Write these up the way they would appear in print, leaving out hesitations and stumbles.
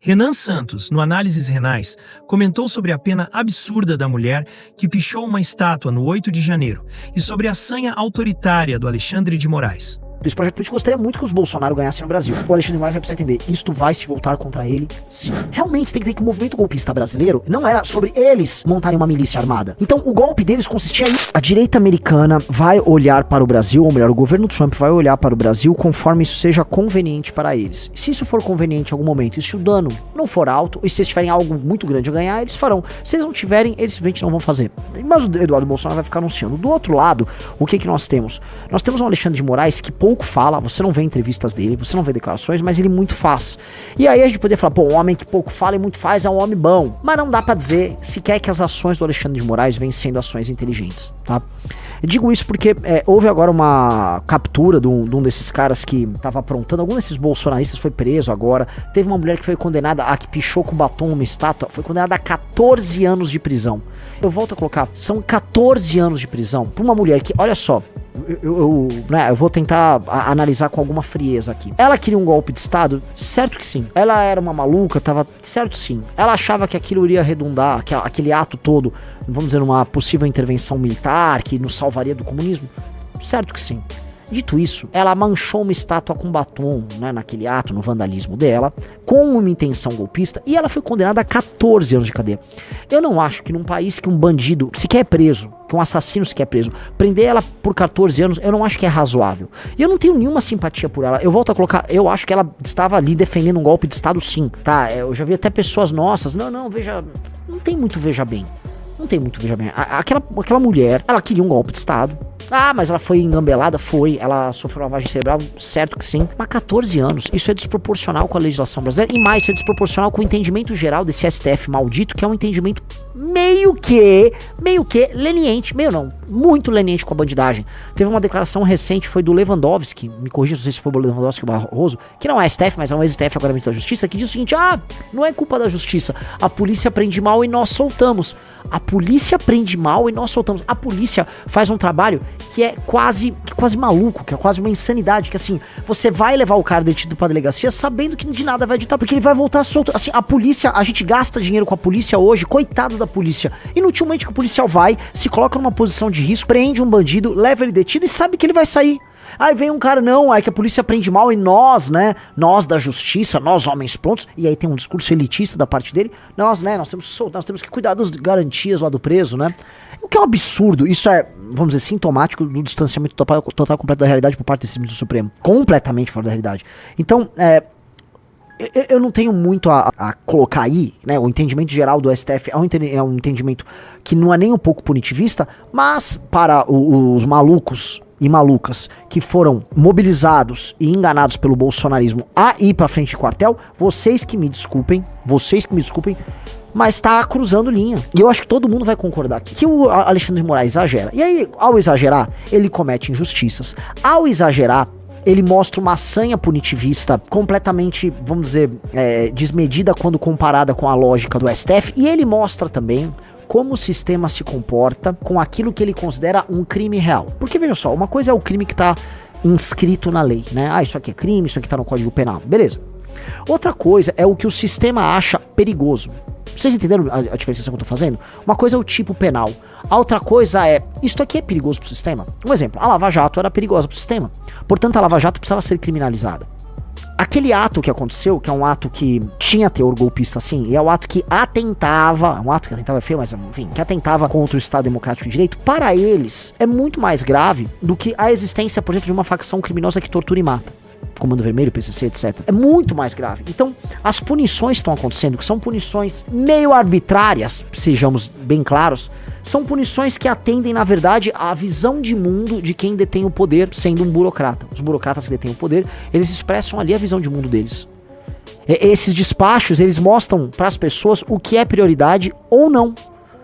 Renan Santos, no Análises Renais, comentou sobre a pena absurda da mulher que pichou uma estátua no 8 de janeiro e sobre a sanha autoritária do Alexandre de Moraes. Desse projeto político, eu gostaria muito que os Bolsonaro ganhassem no Brasil. O Alexandre de Moraes vai precisar entender, isto vai se voltar contra ele, sim. Realmente, você tem que entender que o movimento golpista brasileiro não era sobre eles montarem uma milícia armada. Então, o golpe deles consistia em... A direita americana vai olhar para o Brasil, ou melhor, o governo Trump vai olhar para o Brasil conforme isso seja conveniente para eles. Se isso for conveniente em algum momento, e se o dano não for alto, e se eles tiverem algo muito grande a ganhar, eles farão. Se eles não tiverem, eles simplesmente não vão fazer. Mas o Eduardo Bolsonaro vai ficar anunciando. Do outro lado, o que nós temos? Nós temos um Alexandre de Moraes que pouco fala, você não vê entrevistas dele, você não vê declarações, mas ele muito faz. E aí a gente poderia falar, pô, um homem que pouco fala e muito faz é um homem bom. Mas não dá pra dizer sequer que as ações do Alexandre de Moraes vêm sendo ações inteligentes, tá? Eu digo isso porque houve agora uma captura de um desses caras que tava aprontando, algum desses bolsonaristas foi preso agora, teve uma mulher que foi condenada, a que pichou com batom uma estátua, foi condenada a 14 anos de prisão. Eu volto a colocar, são 14 anos de prisão pra uma mulher que, olha só, eu vou tentar analisar com alguma frieza aqui. Ela queria um golpe de Estado? Certo que sim. Ela era uma maluca? Tava certo sim. Ela achava que aquilo iria redundar, aquele ato todo, vamos dizer, uma possível intervenção militar que nos salvaria do comunismo? Certo que sim. Dito isso, ela manchou uma estátua com batom, né, naquele ato, no vandalismo dela, com uma intenção golpista, e ela foi condenada a 14 anos de cadeia. Eu não acho que num país que um bandido sequer é preso, que um assassino sequer é preso, prender ela por 14 anos, eu não acho que é razoável. E eu não tenho nenhuma simpatia por ela. Eu volto a colocar, eu acho que ela estava ali defendendo um golpe de Estado sim, tá? Eu já vi até pessoas nossas, veja, não tem muito veja bem. Não tem muito veja bem. Aquela mulher, ela queria um golpe de Estado. Ah, mas ela foi engambelada? Foi. Ela sofreu lavagem cerebral? Certo que sim. Mas 14 anos, isso é desproporcional com a legislação brasileira. E mais, isso é desproporcional com o entendimento geral desse STF maldito, que é um entendimento meio que leniente, muito leniente com a bandidagem. Teve uma declaração recente, foi do Lewandowski, me corrija, não sei se foi o Lewandowski ou o Barroso, que não é STF, mas é um ex-STF, agora ministro da Justiça, que diz o seguinte, não é culpa da Justiça, a polícia prende mal e nós soltamos. A polícia prende mal e nós soltamos. A polícia faz um trabalho que é quase maluco, que é quase uma insanidade, que assim, você vai levar o cara detido pra delegacia sabendo que de nada vai adiantar, porque ele vai voltar solto. Assim, a polícia, a gente gasta dinheiro com a polícia hoje, coitado da polícia. Inutilmente que o policial vai, se coloca numa posição de risco, prende um bandido, leva ele detido e sabe que ele vai sair. Aí vem um cara, aí que a polícia prende mal e nós da justiça, nós homens prontos, e aí tem um discurso elitista da parte dele, nós temos que cuidar das garantias lá do preso, né? O que é um absurdo, isso é, vamos dizer, sintomático do distanciamento total completo da realidade por parte desse ministro do Supremo, completamente fora da realidade. Então, eu não tenho muito a colocar aí, né? O entendimento geral do STF é um entendimento que não é nem um pouco punitivista, mas para os malucos e malucas que foram mobilizados e enganados pelo bolsonarismo a ir pra frente de quartel, vocês que me desculpem, mas tá cruzando linha. E eu acho que todo mundo vai concordar aqui que o Alexandre de Moraes exagera. E aí, ao exagerar, ele comete injustiças. Ao exagerar, ele mostra uma sanha punitivista completamente, vamos dizer, desmedida quando comparada com a lógica do STF. E ele mostra também como o sistema se comporta com aquilo que ele considera um crime real. Porque, veja só, uma coisa é o crime que tá inscrito na lei, né? Isso aqui é crime, isso aqui tá no Código Penal. Beleza. Outra coisa é o que o sistema acha perigoso. Vocês entenderam a diferenciação que eu tô fazendo? Uma coisa é o tipo penal. A outra coisa é, isto aqui é perigoso pro sistema? Um exemplo, a Lava Jato era perigosa pro sistema. Portanto, a Lava Jato precisava ser criminalizada. Aquele ato que aconteceu, que é um ato que tinha teor golpista sim, e é um ato que atentava, é feio, mas enfim, que atentava contra o Estado Democrático de Direito, para eles é muito mais grave do que a existência, por exemplo, de uma facção criminosa que tortura e mata. Comando Vermelho, PCC, etc. É muito mais grave. Então, as punições que estão acontecendo, que são punições meio arbitrárias, sejamos bem claros, são punições que atendem, na verdade, à visão de mundo de quem detém o poder, sendo um burocrata. Os burocratas que detêm o poder, eles expressam ali a visão de mundo deles. Esses despachos, eles mostram para as pessoas o que é prioridade ou não.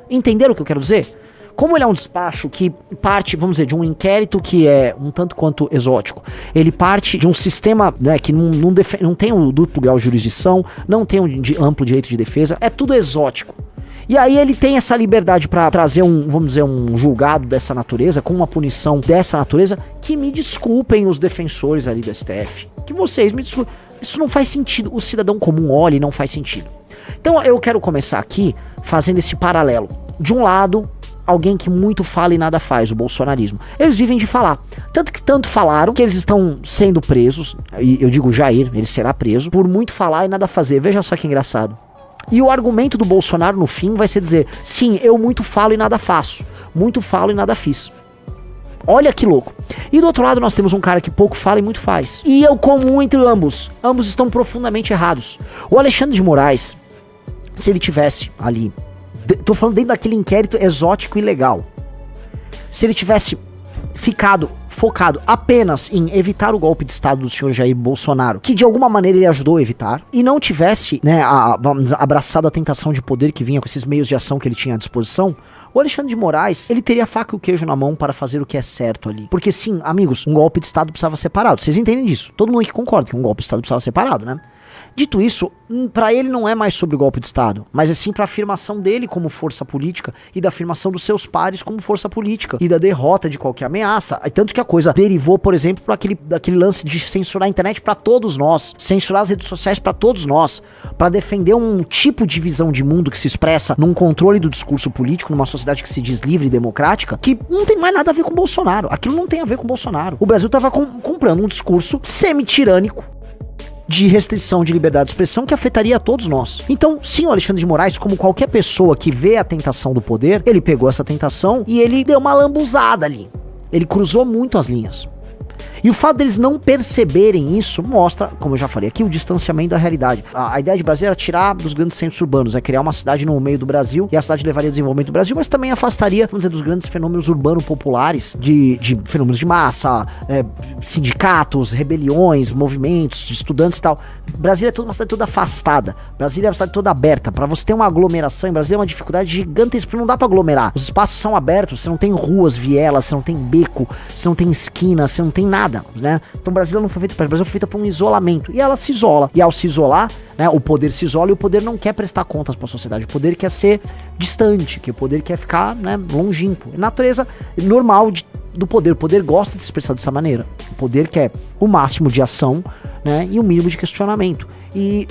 Entenderam o que eu quero dizer? Como ele é um despacho que parte, vamos dizer, de um inquérito que é um tanto quanto exótico, ele parte de um sistema, né, que não tem o duplo grau de jurisdição, não tem um amplo direito de defesa, é tudo exótico. E aí ele tem essa liberdade pra trazer vamos dizer, um julgado dessa natureza, com uma punição dessa natureza, que me desculpem os defensores ali do STF. Que vocês me desculpem. Isso não faz sentido. O cidadão comum olha e não faz sentido. Então eu quero começar aqui fazendo esse paralelo. De um lado, alguém que muito fala e nada faz, o bolsonarismo. Eles vivem de falar. Tanto que tanto falaram que eles estão sendo presos, e eu digo Jair, ele será preso, por muito falar e nada fazer. Veja só que engraçado. E o argumento do Bolsonaro no fim vai ser dizer, sim, eu muito falo e nada faço. Muito falo e nada fiz. Olha que louco. E do outro lado nós temos um cara que pouco fala e muito faz. E é o comum entre ambos. Ambos estão profundamente errados. O Alexandre de Moraes, se ele tivesse ali, tô falando dentro daquele inquérito exótico e legal, se ele tivesse ficado focado apenas em evitar o golpe de estado do senhor Jair Bolsonaro, que de alguma maneira ele ajudou a evitar, e não tivesse, né, abraçado a tentação de poder que vinha com esses meios de ação que ele tinha à disposição, o Alexandre de Moraes, ele teria a faca e o queijo na mão para fazer o que é certo ali. Porque sim, amigos, um golpe de estado precisava ser parado. Vocês entendem disso? Todo mundo aqui concorda que um golpe de estado precisava ser parado, né? Dito isso, pra ele não é mais sobre o golpe de estado, mas é sim pra afirmação dele como força política e da afirmação dos seus pares como força política e da derrota de qualquer ameaça. Tanto que a coisa derivou, por exemplo, para daquele lance de censurar a internet pra todos nós, censurar as redes sociais pra todos nós, pra defender um tipo de visão de mundo que se expressa num controle do discurso político, numa sociedade que se diz livre e democrática, que não tem mais nada a ver com Bolsonaro. Aquilo não tem a ver com Bolsonaro. O Brasil tava comprando um discurso semi-tirânico de restrição de liberdade de expressão que afetaria a todos nós. Então, sim, o Alexandre de Moraes, como qualquer pessoa que vê a tentação do poder, ele pegou essa tentação e ele deu uma lambuzada ali. Ele cruzou muito as linhas. E o fato deles não perceberem isso mostra, como eu já falei aqui, o distanciamento da realidade. A ideia de Brasília era tirar dos grandes centros urbanos, é criar uma cidade no meio do Brasil, e a cidade levaria ao desenvolvimento do Brasil, mas também afastaria, vamos dizer, dos grandes fenômenos urbanos populares, de fenômenos de massa, sindicatos, rebeliões, movimentos de estudantes e tal. Brasília é uma cidade toda afastada. Brasília é uma cidade toda aberta. Para você ter uma aglomeração em Brasília é uma dificuldade gigantesca, porque não dá para aglomerar. Os espaços são abertos, você não tem ruas, vielas, você não tem beco, você não tem esquina, você não tem nada, né? Então Brasília não foi feita para isso, Brasília foi feita para um isolamento. E ela se isola. E ao se isolar, né, o poder se isola e o poder não quer prestar contas para a sociedade. O poder quer ser distante, que o poder quer ficar, né, longínquo. É natureza normal do poder. O poder gosta de se expressar dessa maneira. O poder quer o máximo de ação, né, e o mínimo de questionamento. E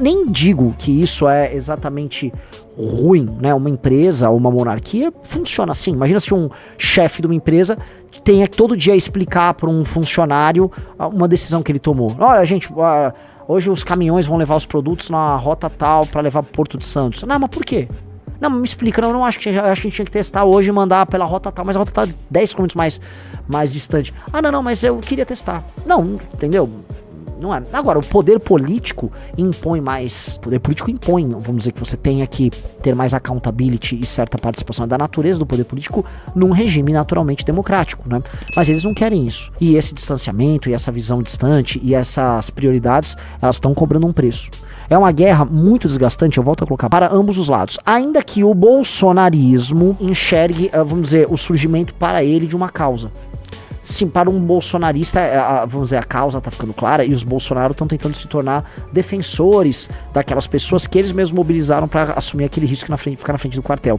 nem digo que isso é exatamente ruim, né? Uma empresa ou uma monarquia funciona assim. Imagina se um chefe de uma empresa tenha que todo dia explicar para um funcionário uma decisão que ele tomou. Olha, gente, hoje os caminhões vão levar os produtos na rota tal para levar pro Porto de Santos. Não, mas por quê? Não, me explica, não acho que a gente tinha que testar hoje e mandar pela rota tal, mas a rota tá 10 km mais distante. Ah, não, mas eu queria testar. Não, entendeu? Não é. Agora, o poder político impõe mais. O poder político impõe, vamos dizer, que você tenha que ter mais accountability e certa participação da natureza do poder político num regime naturalmente democrático, né? Mas eles não querem isso. E esse distanciamento, e essa visão distante, e essas prioridades, elas estão cobrando um preço. É uma guerra muito desgastante, eu volto a colocar, para ambos os lados. Ainda que o bolsonarismo enxergue, vamos dizer, o surgimento para ele de uma causa. Sim, para um bolsonarista, vamos dizer, a causa tá ficando clara e os Bolsonaro estão tentando se tornar defensores daquelas pessoas que eles mesmos mobilizaram para assumir aquele risco de ficar na frente do quartel.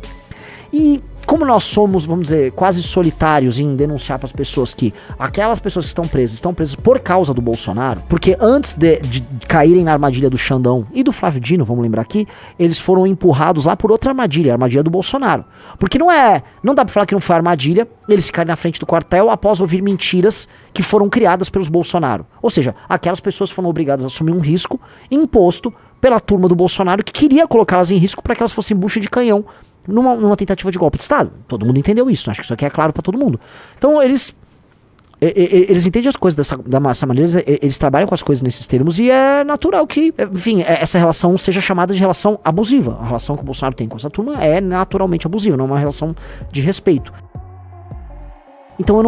E como nós somos, vamos dizer, quase solitários em denunciar para as pessoas que aquelas pessoas que estão presas por causa do Bolsonaro, porque antes de caírem na armadilha do Xandão e do Flávio Dino, vamos lembrar aqui, eles foram empurrados lá por outra armadilha, a armadilha do Bolsonaro. Porque não dá pra falar que não foi armadilha eles ficarem na frente do quartel após ouvir mentiras que foram criadas pelos Bolsonaro. Ou seja, aquelas pessoas foram obrigadas a assumir um risco imposto pela turma do Bolsonaro que queria colocá-las em risco para que elas fossem bucha de canhão numa tentativa de golpe de Estado. Todo mundo entendeu isso, acho que isso aqui é claro pra todo mundo. Então eles entendem as coisas dessa maneira, eles trabalham com as coisas nesses termos e é natural que, enfim, essa relação seja chamada de relação abusiva. A relação que o Bolsonaro tem com essa turma é naturalmente abusiva, não é uma relação de respeito. Então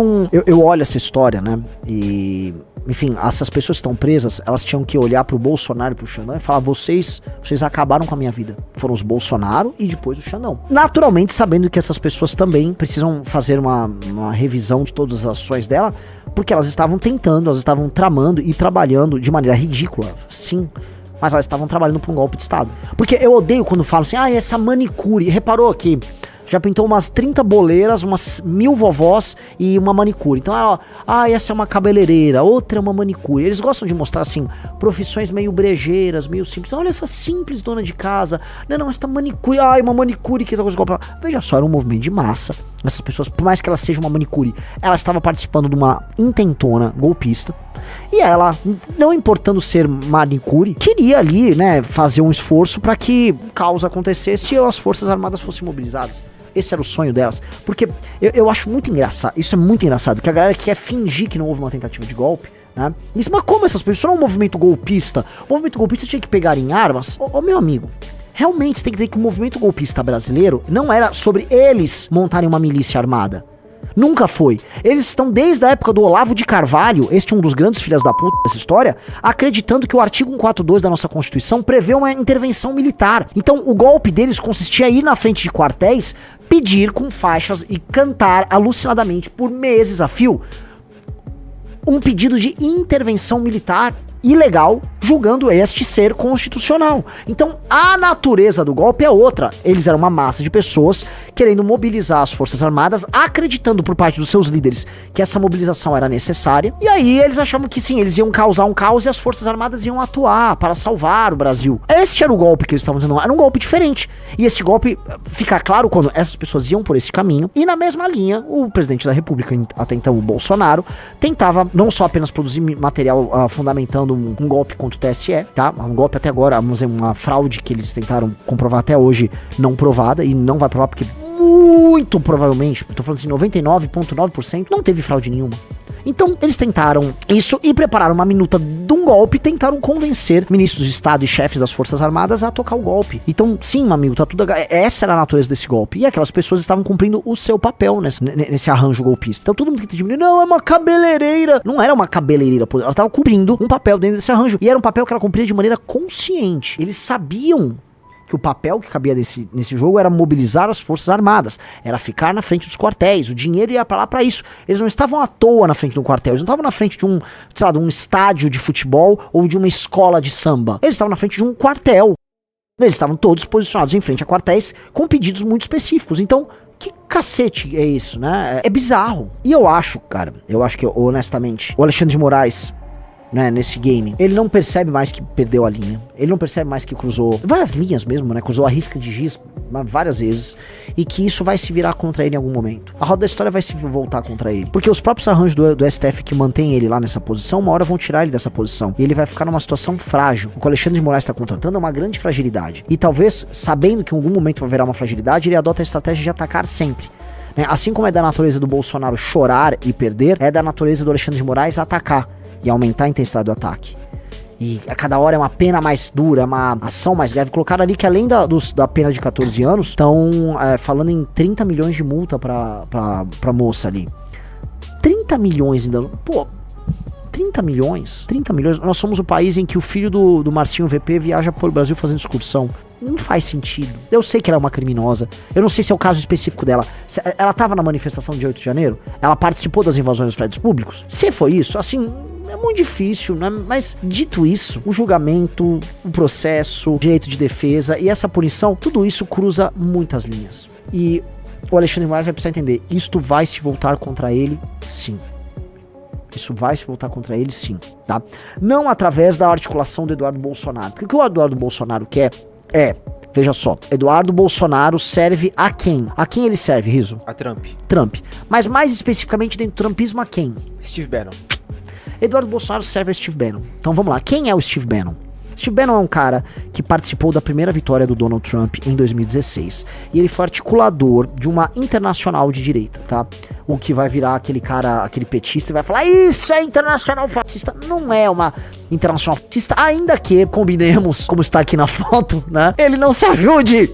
eu olho essa história, né, e, enfim, essas pessoas que estão presas, elas tinham que olhar pro Bolsonaro e pro Xandão e falar, vocês acabaram com a minha vida. Foram os Bolsonaro e depois o Xandão. Naturalmente, sabendo que essas pessoas também precisam fazer uma revisão de todas as ações dela, porque elas estavam tentando, elas estavam tramando e trabalhando de maneira ridícula, sim, mas elas estavam trabalhando para um golpe de Estado. Porque eu odeio quando falam assim, essa manicure, reparou que já pintou umas 30 boleiras, umas 1000 vovós e uma manicure. Então, essa é uma cabeleireira, outra é uma manicure. Eles gostam de mostrar, assim, profissões meio brejeiras, meio simples. Olha essa simples dona de casa. Não, essa manicure, uma manicure que essa coisa de golpe. Veja só, era um movimento de massa. Essas pessoas, por mais que ela seja uma manicure, ela estava participando de uma intentona golpista. E ela, não importando ser manicure, queria ali, né, fazer um esforço para que o caos acontecesse e as forças armadas fossem mobilizadas. Esse era o sonho delas. Porque eu acho muito engraçado, isso é muito engraçado, que a galera quer fingir que não houve uma tentativa de golpe, né? Mas como essas pessoas? Isso não é um movimento golpista. O movimento golpista tinha que pegar em armas. Ô meu amigo, realmente você tem que dizer que o movimento golpista brasileiro não era sobre eles montarem uma milícia armada. Nunca foi. Eles estão desde a época do Olavo de Carvalho, este é um dos grandes filhas da puta dessa história, acreditando que o artigo 142 da nossa Constituição prevê uma intervenção militar. Então o golpe deles consistia em ir na frente de quartéis, pedir com faixas e cantar alucinadamente por meses a fio um pedido de intervenção militar ilegal, julgando este ser constitucional. Então, a natureza do golpe é outra. Eles eram uma massa de pessoas querendo mobilizar as Forças Armadas, acreditando por parte dos seus líderes que essa mobilização era necessária. E aí eles achavam que sim, eles iam causar um caos e as Forças Armadas iam atuar para salvar o Brasil. Este era o golpe que eles estavam dizendo. Era um golpe diferente. E esse golpe fica claro quando essas pessoas iam por esse caminho. E na mesma linha, o presidente da República, até então o Bolsonaro, tentava não só apenas produzir material fundamentando um golpe contra o TSE, tá? Um golpe até agora, vamos dizer, uma fraude que eles tentaram comprovar até hoje, não provada, e não vai provar porque muito provavelmente, tô falando assim, 99,9%, não teve fraude nenhuma. Então, eles tentaram isso e prepararam uma minuta de um golpe e tentaram convencer ministros de Estado e chefes das Forças Armadas a tocar o golpe. Então, sim, amigo, tá tudo... Essa era a natureza desse golpe. E aquelas pessoas estavam cumprindo o seu papel nesse arranjo golpista. Então, todo mundo que diminuiu, não, é uma cabeleireira. Não era uma cabeleireira, ela estava cumprindo um papel dentro desse arranjo. E era um papel que ela cumpria de maneira consciente. Eles sabiam que o papel que cabia nesse jogo era mobilizar as Forças Armadas, era ficar na frente dos quartéis, o dinheiro ia pra lá pra isso. Eles não estavam à toa na frente do quartel, eles não estavam na frente de de um estádio de futebol ou de uma escola de samba. Eles estavam na frente de um quartel. Eles estavam todos posicionados em frente a quartéis com pedidos muito específicos. Então, que cacete é isso, né? É bizarro. E eu acho que, honestamente, o Alexandre de Moraes, né, nesse game, ele não percebe mais que perdeu a linha, ele não percebe mais que cruzou várias linhas mesmo, né, cruzou a risca de giz várias vezes, e que isso vai se virar contra ele em algum momento. A roda da história vai se voltar contra ele, porque os próprios arranjos do STF que mantém ele lá nessa posição, uma hora vão tirar ele dessa posição, e ele vai ficar numa situação frágil. O que o Alexandre de Moraes está contratando é uma grande fragilidade, e talvez, sabendo que em algum momento vai virar uma fragilidade, ele adota a estratégia de atacar sempre. Assim como é da natureza do Bolsonaro chorar e perder, é da natureza do Alexandre de Moraes atacar e aumentar a intensidade do ataque. E a cada hora é uma pena mais dura, uma ação mais grave. Colocaram ali que além da pena de 14 anos, estão falando em 30 milhões de multa pra moça ali. 30 milhões ainda. Pô, 30 milhões? 30 milhões? Nós somos o país em que o filho do Marcinho VP viaja pelo Brasil fazendo excursão. Não faz sentido. Eu sei que ela é uma criminosa. Eu não sei se é o caso específico dela. Ela estava na manifestação de 8 de janeiro? Ela participou das invasões dos prédios públicos? Se foi isso, assim, é muito difícil, né? Mas dito isso, o julgamento, o processo, o direito de defesa e essa punição, tudo isso cruza muitas linhas. E o Alexandre de Moraes vai precisar entender, isto vai se voltar contra ele, sim. Isso vai se voltar contra ele, sim, tá? Não através da articulação do Eduardo Bolsonaro. Porque o que o Eduardo Bolsonaro quer veja só, Eduardo Bolsonaro serve a quem? A quem ele serve, Rizzo? A Trump. Trump. Mas mais especificamente dentro do trumpismo, a quem? Steve Bannon. Eduardo Bolsonaro serve a Steve Bannon. Então vamos lá, quem é o Steve Bannon? Steve Bannon é um cara que participou da primeira vitória do Donald Trump em 2016. E ele foi articulador de uma internacional de direita, tá? O que vai virar aquele cara, aquele petista e vai falar, isso é internacional fascista. Não é uma internacional fascista, ainda que, combinemos, como está aqui na foto, né? Ele não se ajude!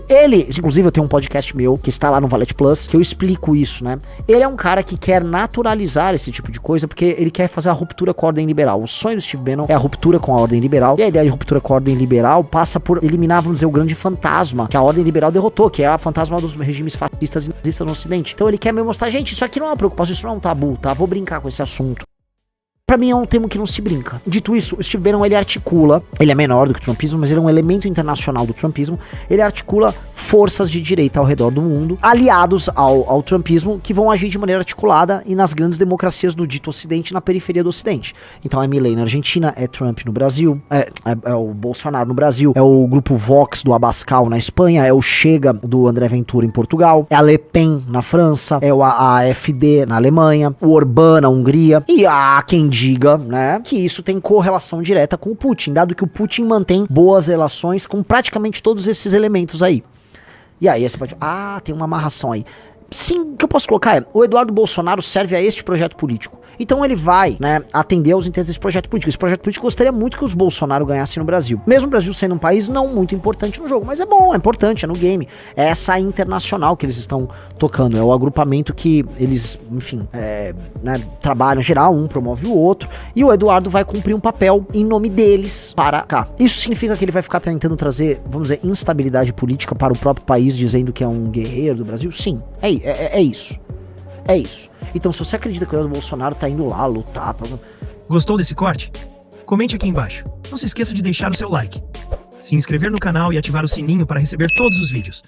Inclusive eu tenho um podcast meu, que está lá no Valete Plus, que eu explico isso, né? Ele é um cara que quer naturalizar esse tipo de coisa, porque ele quer fazer a ruptura com a ordem liberal. O sonho do Steve Bannon é a ruptura com a ordem liberal, e a ideia de ruptura com a ordem liberal passa por eliminar, vamos dizer, o grande fantasma que a ordem liberal derrotou, que é a fantasma dos regimes fascistas e nazistas no Ocidente. Então ele quer me mostrar, gente, isso aqui não é uma preocupação, isso não é um tabu, tá? Vou brincar com esse assunto. pra mim é um termo que não se brinca. Dito isso, o Steve Bannon, ele articula, ele é menor do que o trumpismo, mas ele é um elemento internacional do trumpismo, ele articula forças de direita ao redor do mundo, aliados ao trumpismo, que vão agir de maneira articulada e nas grandes democracias do dito ocidente, na periferia do ocidente. Então é Milei na Argentina, é Trump no Brasil, é o Bolsonaro no Brasil, é o grupo Vox do Abascal na Espanha, é o Chega do André Ventura em Portugal, é a Le Pen na França, é a AfD na Alemanha, o Orbán na Hungria, e há quem diga, né, que isso tem correlação direta com o Putin, dado que o Putin mantém boas relações com praticamente todos esses elementos aí. E aí você pode... tem uma amarração aí. Sim, o que eu posso colocar é, o Eduardo Bolsonaro serve a este projeto político. Então ele vai, né, atender aos interesses desse projeto político. Esse projeto político gostaria muito que os Bolsonaro ganhassem no Brasil. Mesmo o Brasil sendo um país não muito importante no jogo, mas é bom, é importante, é no game. É essa internacional que eles estão tocando, é o agrupamento que eles, enfim, né, trabalham em geral, um promove o outro, e o Eduardo vai cumprir um papel em nome deles para cá. Isso significa que ele vai ficar tentando trazer, vamos dizer, instabilidade política para o próprio país, dizendo que é um guerreiro do Brasil? Sim, é isso. É isso. Então, se você acredita que o Eduardo Bolsonaro tá indo lá lutar... Gostou desse corte? Comente aqui embaixo. Não se esqueça de deixar o seu like, se inscrever no canal e ativar o sininho para receber todos os vídeos.